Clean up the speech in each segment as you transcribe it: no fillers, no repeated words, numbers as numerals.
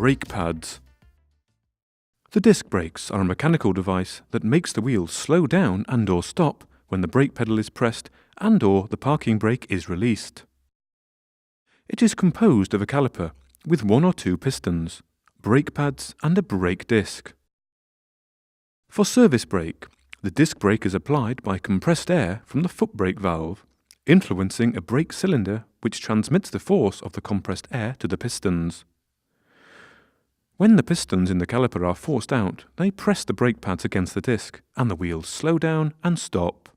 Brake pads. The disc brakes are a mechanical device that makes the wheels slow down and/or stop when the brake pedal is pressed and/or the parking brake is released. It is composed of a caliper with 1 or 2 pistons, brake pads and a brake disc. For service brake, the disc brake is applied by compressed air from the foot brake valve, influencing a brake cylinder which transmits the force of the compressed air to the pistons. When the pistons in the caliper are forced out, they press the brake pads against the disc and the wheels slow down and stop.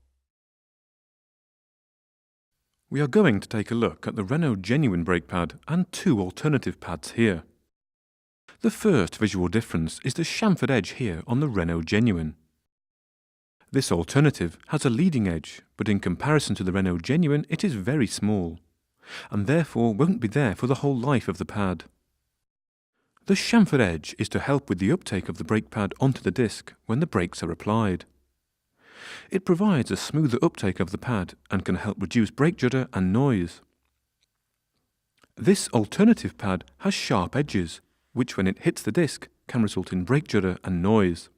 We are going to take a look at the Renault Genuine brake pad and 2 alternative pads here. The first visual difference is the chamfered edge here on the Renault Genuine. This alternative has a leading edge, but in comparison to the Renault Genuine it is very small, and therefore won't be there for the whole life of the pad. The chamfered edge is to help with the uptake of the brake pad onto the disc when the brakes are applied. It provides a smoother uptake of the pad and can help reduce brake judder and noise. This alternative pad has sharp edges, which when it hits the disc can result in brake judder and noise.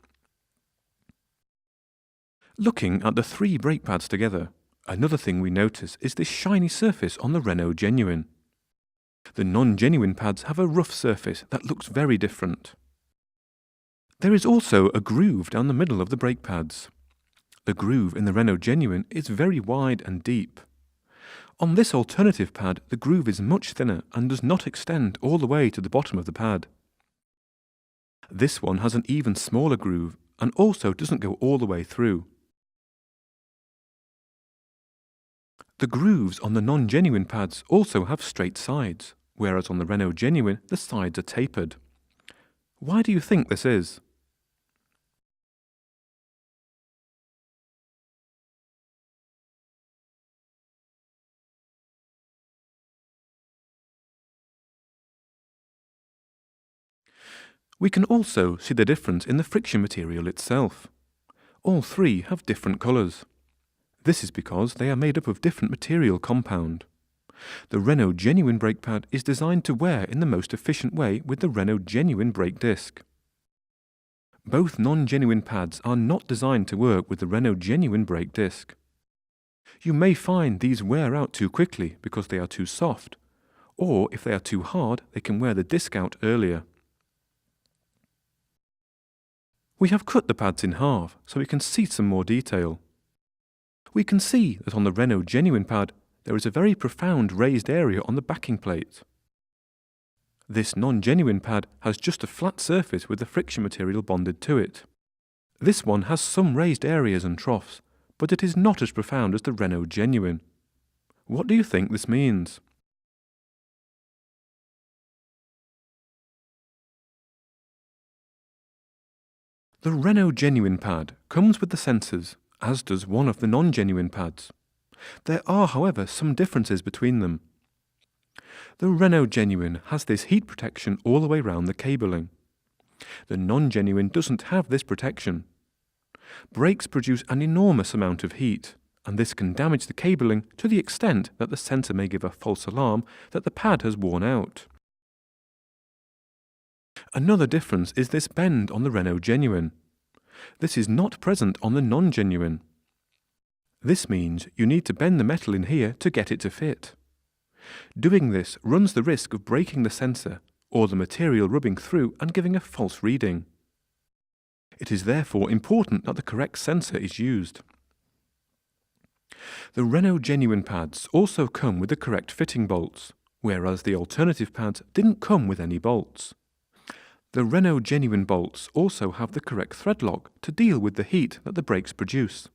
Looking at the 3 brake pads together, another thing we notice is this shiny surface on the Renault Genuine. The non-genuine pads have a rough surface that looks very different. There is also a groove down the middle of the brake pads. The groove in the Renault Genuine is very wide and deep. On this alternative pad, the groove is much thinner and does not extend all the way to the bottom of the pad. This one has an even smaller groove and also doesn't go all the way through. The grooves on the non-genuine pads also have straight sides, whereas on the Renault Genuine the sides are tapered. Why do you think this is? We can also see the difference in the friction material itself. All 3 have different colours. This is because they are made up of different material compound. The Renault Genuine brake pad is designed to wear in the most efficient way with the Renault Genuine brake disc. Both non-genuine pads are not designed to work with the Renault Genuine brake disc. You may find these wear out too quickly because they are too soft, or if they are too hard, they can wear the disc out earlier. We have cut the pads in half so we can see some more detail. We can see that on the Renault Genuine pad there is a very profound raised area on the backing plate. This non-genuine pad has just a flat surface with the friction material bonded to it. This one has some raised areas and troughs, but it is not as profound as the Renault Genuine. What do you think this means? The Renault Genuine pad comes with the sensors, as does one of the non-genuine pads. There are, however, some differences between them. The Renault Genuine has this heat protection all the way round the cabling. The non-genuine doesn't have this protection. Brakes produce an enormous amount of heat, and this can damage the cabling to the extent that the sensor may give a false alarm that the pad has worn out. Another difference is this bend on the Renault Genuine. This is not present on the non-genuine. This means you need to bend the metal in here to get it to fit. Doing this runs the risk of breaking the sensor or the material rubbing through and giving a false reading. It is therefore important that the correct sensor is used. The Renault Genuine pads also come with the correct fitting bolts, whereas the alternative pads didn't come with any bolts. The Renault Genuine bolts also have the correct thread lock to deal with the heat that the brakes produce.